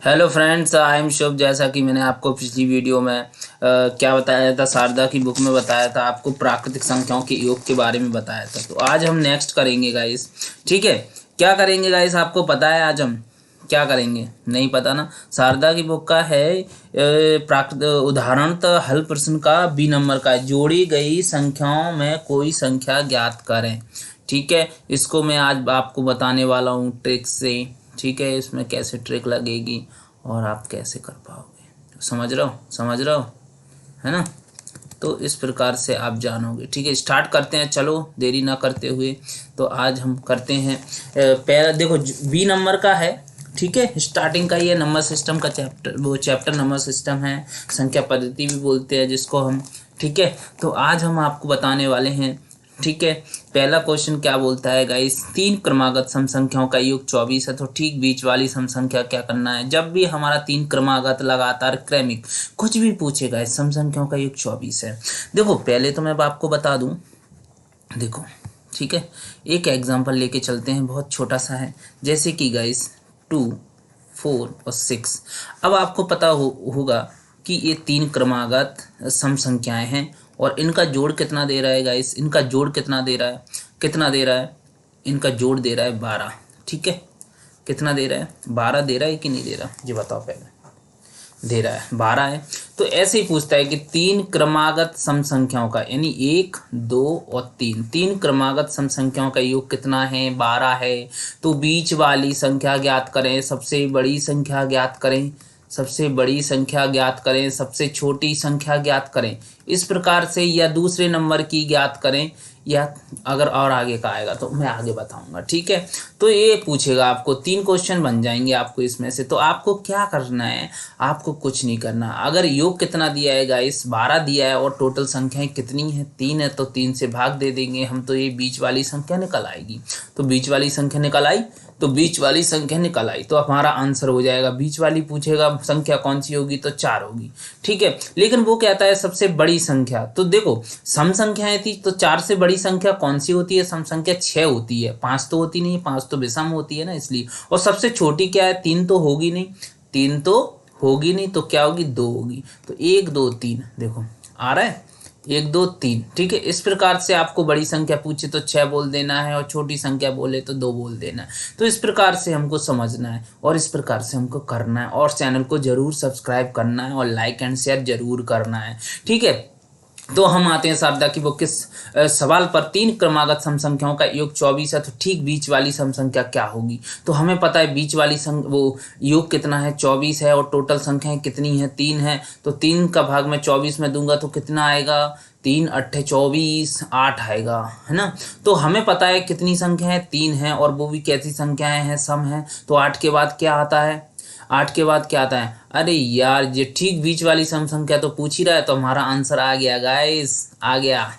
Hello friends, I am शुभ। जैसा कि मैंने आपको पिछली वीडियो में क्या बताया था, शारदा की बुक में बताया था, आपको प्राकृतिक संख्याओं के योग के बारे में बताया था। तो आज हम नेक्स्ट करेंगे गाइस। ठीक है, क्या करेंगे गाइस, आपको पता है आज हम क्या करेंगे? नहीं पता ना। शारदा की बुक का है प्राकृत उदाहरणतः हल प्रश्न का बी नंबर का है, जोड़ी गई संख्याओं में कोई संख्या ज्ञात करें। ठीक है, इसको मैं आज आपको बताने वाला हूँ ट्रिक से। ठीक है, इसमें कैसे ट्रिक लगेगी और आप कैसे कर पाओगे, समझ रहे हो, है ना? तो इस प्रकार से आप जानोगे। ठीक है, स्टार्ट करते हैं, चलो देरी ना करते हुए। तो आज हम करते हैं पहला, देखो बी नंबर का है। ठीक है, स्टार्टिंग का ये नंबर सिस्टम का चैप्टर, वो चैप्टर नंबर सिस्टम है, संख्या पद्धति भी बोलते हैं जिसको हम। ठीक है, तो आज हम आपको बताने वाले हैं। ठीक है, पहला क्वेश्चन क्या बोलता है गाइस, तीन क्रमागत सम संख्याओं का योग 24 है, तो ठीक बीच वाली सम संख्या क्या करना है? जब भी हमारा तीन क्रमागत लगातार क्रमिक कुछ भी पूछेगा, इस सम संख्याओं का योग 24 है। देखो पहले तो मैं आपको बता दूं, देखो ठीक है, एक एग्जांपल लेके चलते हैं, बहुत छोटा सा है। जैसे कि गाइस 2, 4 और 6। अब आपको पता होगा कि ये तीन क्रमागत सम संख्याएं हैं और इनका जोड़ कितना दे रहा है गाइस, इनका जोड़ कितना दे रहा है, इनका जोड़ दे रहा है 12। ठीक है, कितना दे रहा है? 12 दे रहा है कि नहीं दे रहा, जी बताओ पहले। दे रहा है, 12 है। तो ऐसे ही पूछता है कि तीन क्रमागत सम संख्याओं का, यानी 1, 2 और 3, तीन क्रमागत सम संख्याओं का योग कितना है? 12 है। तो बीच वाली संख्या ज्ञात करें, सबसे बड़ी संख्या ज्ञात करें, सबसे छोटी संख्या ज्ञात करें, इस प्रकार से, या दूसरे नंबर की ज्ञात करें, या अगर और आगे का आएगा तो मैं आगे बताऊंगा। ठीक है, तो ये पूछेगा आपको, तीन क्वेश्चन बन जाएंगे आपको इसमें से। तो आपको क्या करना है? आपको कुछ नहीं करना। अगर योग कितना दिया है गाइस, 12 दिया है, और टोटल संख्याएं कितनी है? 3 है, तो 3 से भाग दे देंगे हम, तो ये बीच वाली संख्या निकल आएगी। तो बीच वाली संख्या निकल आई, तो हमारा आंसर हो जाएगा। बीच वाली पूछेगा संख्या कौन सी होगी, तो 4 होगी। ठीक है, लेकिन वो कहता है सबसे बड़ी संख्या। तो देखो सम संख्याएं थी, तो 4 से बड़ी संख्या कौन सी होती है? सम संख्या 6 होती है, 5 तो होती नहीं, 5 तो विषम होती है ना, इसलिए। और सबसे छोटी क्या है? 3 तो होगी नहीं, तो क्या होगी? 2 होगी। तो 1, 2, 3, देखो आ रहा है, 1, 2, 3। ठीक है, इस प्रकार से आपको बड़ी संख्या पूछे तो 6 बोल देना है, और छोटी संख्या बोले तो 2 बोल देना है। तो इस प्रकार से हमको समझना है और इस प्रकार से हमको करना है, और चैनल को जरूर सब्सक्राइब करना है और लाइक एंड शेयर जरूर करना है। ठीक है, तो हम आते हैं शारदा की बुक के सवाल पर। तीन क्रमागत सम संख्याओं का योग 24 है, तो ठीक बीच वाली सम संख्या क्या होगी? तो हमें पता है बीच वाली वो योग कितना है? 24 है, और टोटल संख्याएं कितनी है? 3 है। तो 3 का भाग मैं 24 में दूंगा तो कितना आएगा? 3 8 24, 8 आएगा, है ना? तो हमें पता है कितनी संख्या है? 3 है, और वो भी कैसी संख्याएं हैं? सम है। तो 8 के बाद क्या आता है? 8 के बाद क्या आता है? अरे यार, ये ठीक बीच वाली सम संख्या तो पूछ ही रहा है, तो हमारा आंसर आ गया गाइस, आ गया।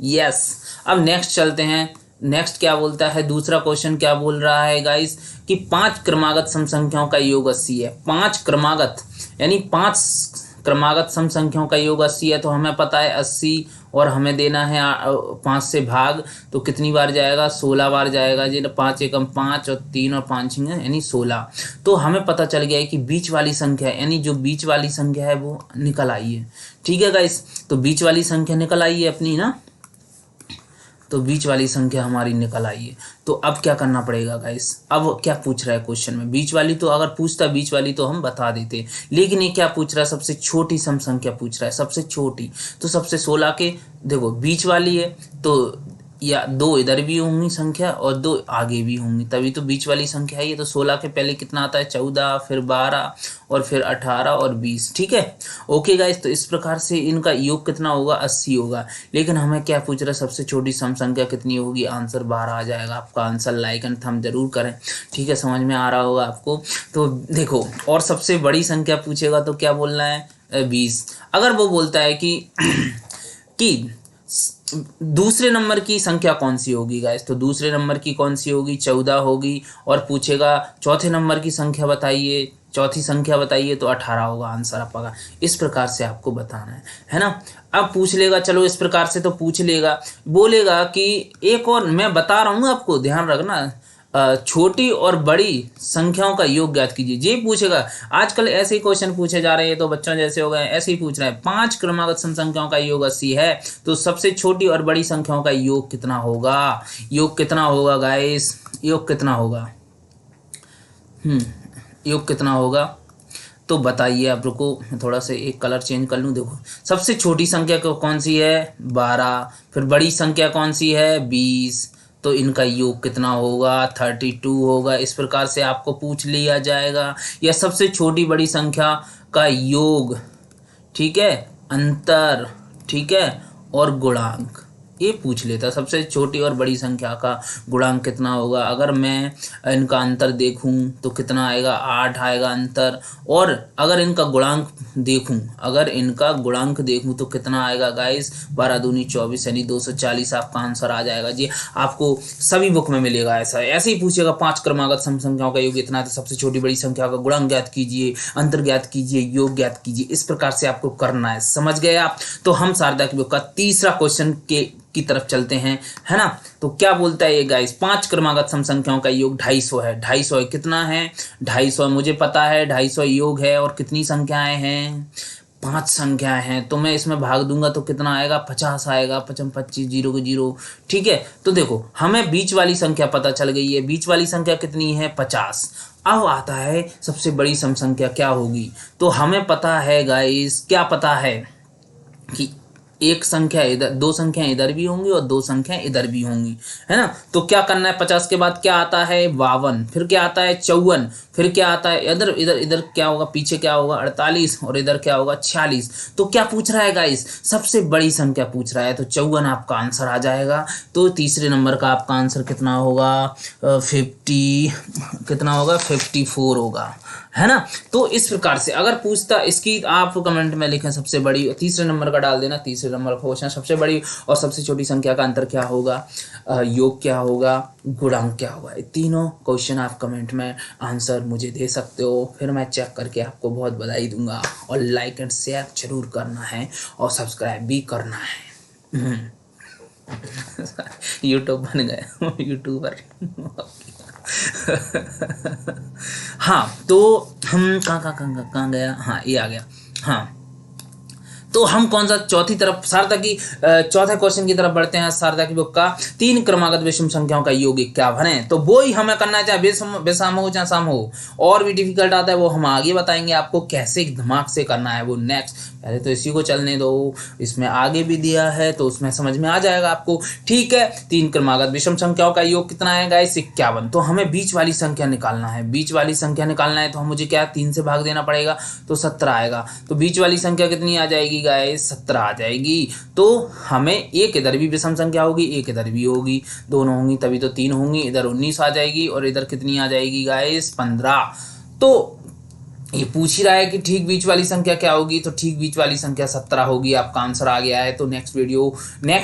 यस। अब नेक्स्ट चलते हैं। नेक्स्ट क्या बोलता है? दूसरा क्वेश्चन क्या बोल रहा है गाइस, कि 5 क्रमागत सम संख्याओं का योग 80 है। 5 क्रमागत, यानी 5 क्रमागत सम संख्याओं का योग 80 है। तो हमें पता है 80, और हमें देना है 5 से भाग, तो कितनी बार जाएगा? 16 बार जाएगा जी। 5 एकम 5 और 3 और 5 यानी 16। तो हमें पता चल गया है कि बीच वाली संख्या, यानी जो बीच वाली संख्या है वो निकल आई है। ठीक है गाइस, तो बीच वाली संख्या निकल आई है अपनी ना, तो बीच वाली संख्या हमारी निकल आई है। तो अब क्या करना पड़ेगा गाइस? अब क्या पूछ रहा है क्वेश्चन में? बीच वाली, तो अगर पूछता बीच वाली तो हम बता देते, लेकिन ये क्या पूछ रहा है? सबसे छोटी सम संख्या पूछ रहा है, सबसे छोटी। तो सबसे 16 के, देखो बीच वाली है तो या 2 इधर भी होंगी संख्या और 2 आगे भी होंगी, तभी तो बीच वाली संख्या है ये। तो 16 के पहले कितना आता है? 14, फिर 12 और फिर 18 और 20। ठीक है, ओके गाइस। तो इस प्रकार से इनका योग कितना होगा? 80 होगा। लेकिन हमें क्या पूछ रहा है? सबसे छोटी सम संख्या कितनी होगी? आंसर 12 आ जाएगा आपका आंसर। लाइक एंड थंब जरूर करें। ठीक है, समझ में आ रहा होगा आपको। तो देखो, और सबसे बड़ी संख्या पूछेगा तो क्या बोलना है? 20। अगर वो बोलता है कि दूसरे नंबर की संख्या कौन सी होगी गाइस, तो दूसरे नंबर की कौन सी होगी? 14 होगी। और पूछेगा चौथे नंबर की संख्या बताइए, चौथी संख्या बताइए, तो 18 होगा आंसर आपका। इस प्रकार से आपको बताना है ना? अब पूछ लेगा, चलो इस प्रकार से तो पूछ लेगा, बोलेगा कि एक और मैं बता रहा हूँ आपको, ध्यान रखना। छोटी और बड़ी संख्याओं का योग ज्ञात कीजिए। ये पूछेगा, आजकल ऐसे ही क्वेश्चन पूछे जा रहे हैं, तो बच्चों जैसे हो गए ऐसे ही पूछ रहे हैं। 5 क्रमागत सम संख्याओं का योग 80 है, तो सबसे छोटी और बड़ी संख्याओं का योग कितना होगा? योग कितना होगा गाइस? योग कितना होगा? योग कितना होगा तो बताइए आप। रुको, मैं थोड़ा सा एक कलर चेंज कर लूँ। देखो, सबसे छोटी संख्या कौन सी है? 12। फिर बड़ी संख्या कौन सी है? 20। तो इनका योग कितना होगा? 32 होगा। इस प्रकार से आपको पूछ लिया जाएगा, या सबसे छोटी बड़ी संख्या का योग, ठीक है, अंतर, ठीक है, और गुणांक, ये पूछ लेता। सबसे छोटी और बड़ी संख्या का गुणांक कितना होगा? अगर मैं इनका अंतर देखूं तो कितना आएगा? 8 आएगा अंतर। और अगर इनका गुणांक देखूं तो कितना आएगा गाइस? 12 दूनी 24, यानी 240 आपका आंसर आ जाएगा जी। आपको सभी बुक में मिलेगा ऐसा। ऐसे ही पूछेगा 5 क्रमागत सम संख्याओं का योग इतना है, तो सबसे छोटी बड़ी संख्या का गुणांक ज्ञात कीजिए, अंतर ज्ञात कीजिए, योग ज्ञात कीजिए। इस प्रकार से आपको करना है। समझ गए आप? तो हम शारदा की बुक का तीसरा क्वेश्चन की तरफ चलते हैं, है ना। तो क्या बोलता है ये गाइस? 5 क्रमागत सम संख्याओं का योग 250 है। 250 कितना है? 250 मुझे पता है, 250 योग है। और कितनी संख्याएं हैं? 5 संख्याएं हैं। तो मैं इसमें भाग दूंगा तो कितना आएगा? 50 आएगा। 55 25, 0 को 0, ठीक है। तो देखो, हमें बीच वाली संख्या पता चल गई है। बीच वाली संख्या कितनी है? 50। अब आता है सबसे बड़ी सम संख्या क्या होगी। तो हमें पता है गाइस, क्या पता है कि एक संख्या इधर, 2 संख्याएं इधर भी होंगी और 2 संख्याएं इधर भी होंगी, है ना। तो क्या करना है? 50 के बाद क्या आता है? 52। फिर क्या आता है? 54। फिर क्या आता है? इधर इधर इधर क्या होगा? पीछे क्या होगा? 48। और इधर क्या होगा? 46। तो क्या पूछ रहा है गाइस? सबसे बड़ी संख्या पूछ रहा है। तो 54 आपका आंसर आ जाएगा। तो तीसरे नंबर का आपका आंसर कितना होगा? 54 होगा, है ना। तो इस प्रकार से अगर पूछता, इसकी आप कमेंट में लिखें सबसे बड़ी, तीसरे नंबर का डाल देना। तीसरे नंबर का क्वेश्चन, सबसे बड़ी और सबसे छोटी संख्या का अंतर क्या होगा, योग क्या होगा, गुणांक क्या होगा। ये तीनों क्वेश्चन आप कमेंट में आंसर मुझे दे सकते हो, फिर मैं चेक करके आपको बहुत बधाई दूंगा। और लाइक एंड शेयर जरूर करना है और सब्सक्राइब भी करना है। यूट्यूब बन गया, यूट्यूबर। हाँ, तो हम कहाँ गया? हाँ, ये आ गया। हाँ, तो हम कौन सा चौथी तरफ, शारदा की चौथे क्वेश्चन की तरफ बढ़ते हैं। शारदा की बुक का 3 क्रमागत विषम संख्याओं का योग 51 है। तो वो ही हमें करना है, चाहे बेसम हो चाहे सम हो। और भी डिफिकल्ट आता है वो हम आगे बताएंगे आपको कैसे दिमाग से करना है वो नेक्स्ट। पहले तो इसी को चलने दो, इसमें आगे भी दिया है तो उसमें समझ में आ जाएगा आपको, ठीक है। 3 क्रमागत विषम संख्याओं का योग कितना है गाइस? 51। तो हमें बीच वाली संख्या निकालना है। बीच वाली संख्या निकालना है तो मुझे क्या, 3 से भाग देना पड़ेगा, तो 17 आएगा। तो बीच वाली संख्या कितनी आ जाएगी गाइस? 17 आ जाएगी। तो हमें एक इधर भी विषम संख्या होगी, एक इधर भी होगी, दोनों होंगी तभी तो 3 होंगी। इधर 19 आ जाएगी और इधर कितनी आ जाएगी गाइस? 15। तो ये पूछ ही रहा है कि ठीक बीच वाली संख्या क्या होगी, तो ठीक बीच वाली संख्या 17 होगी। आपका आंसर आ गया है। तो नेक्स्ट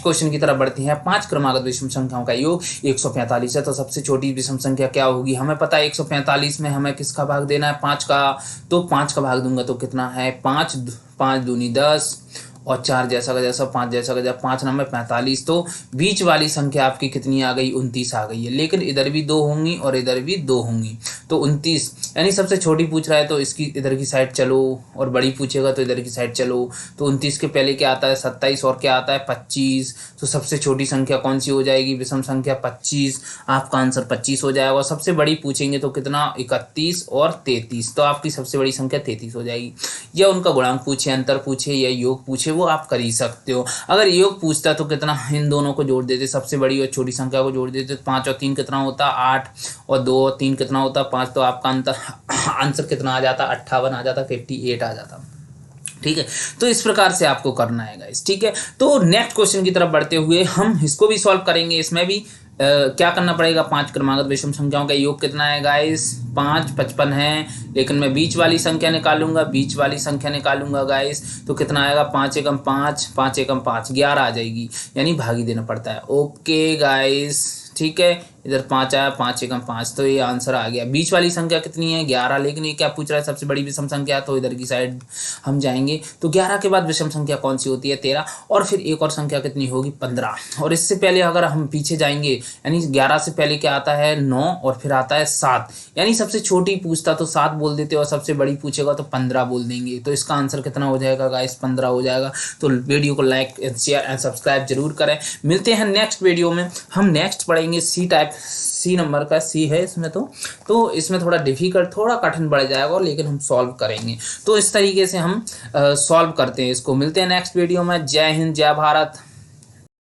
क्वेश्चन की तरफ बढ़ते हैं। 5 क्रमागत विषम संख्याओं का योग 145 है। तो सबसे छोटी विषम संख्या क्या होगी? हमें पता है 145 में हमें किसका भाग देना है? 5 का। तो 5 का भाग दूंगा तो कितना है? 5 दूनी 10 और 4 जैसा का जैसा, 5 जैसा का जैसा, 5 नंबर 45। तो बीच वाली संख्या आपकी कितनी आ गई? 29 आ गई है। लेकिन इधर भी 2 होंगी और इधर भी 2 होंगी, तो 29, यानी सबसे छोटी पूछ रहा है तो इसकी इधर की साइड चलो, और बड़ी पूछेगा तो इधर की साइड चलो। तो 29 के पहले क्या आता है? 27, और क्या आता है? 25। तो सबसे छोटी संख्या कौन सी हो जाएगी? विषम संख्या 25। आपका आंसर 25 हो जाएगा। और सबसे बड़ी पूछेंगे तो कितना? 31 और 33। तो आपकी सबसे बड़ी संख्या 33 हो जाएगी। या उनका गुणांक पूछे, अंतर पूछे या योग पूछे, वो आप कर ही सकते हो। अगर योग पूछता तो कितना, इन दोनों को जोड़ देते, सबसे बड़ी और छोटी संख्या को जोड़ देते। 5 और 3 कितना होता? 8, और 2 और 3 कितना होता? 5। तो आपका आंसर कितना आ जाता? 58 आ जाता, 58 आ जाता, ठीक है। तो इस प्रकार से आपको करना है गाइस, ठीक है। तो नेक्स्ट क्वेश्चन की तरफ बढ़ते हुए हम इसको भी सॉल्व करेंगे। इसमें भी क्या करना पड़ेगा? 5 क्रमागत विषम संख्याओं का योग कितना है गाइस? 5, 55 है। लेकिन मैं बीच वाली संख्या निकालूंगा गाइस, तो कितना आएगा? 5 एकम 5, 5 एकम 5, 11 आ जाएगी, यानी भागी देना पड़ता है। ओके गाइस, ठीक है, इधर 5 आया, 5 एकम 5, तो ये आंसर आ गया। बीच वाली संख्या कितनी है? 11। लेकिन ये क्या पूछ रहा है? सबसे बड़ी विषम संख्या, तो इधर की साइड हम जाएंगे। तो 11 के बाद विषम संख्या कौन सी होती है? 13। और फिर एक और संख्या कितनी होगी? 15। और इससे पहले अगर हम पीछे जाएंगे, यानी 11 से पहले क्या आता है? 9, और फिर आता है 7। यानी सबसे छोटी पूछता तो 7 बोल देते, और सबसे बड़ी पूछेगा तो 15 बोल देंगे। तो इसका आंसर कितना हो जाएगा गाइस? 15 हो जाएगा। तो वीडियो को लाइक, शेयर एंड सब्सक्राइब जरूर करें। मिलते हैं नेक्स्ट वीडियो में। हम नेक्स्ट पढ़ेंगे सी टाइप, सी नंबर का सी है इसमें, तो इसमें थोड़ा डिफिकल्ट, थोड़ा कठिन बढ़ जाएगा, लेकिन हम सॉल्व करेंगे। तो इस तरीके से हम सॉल्व करते हैं इसको। मिलते हैं नेक्स्ट वीडियो में। जय हिंद, जय भारत।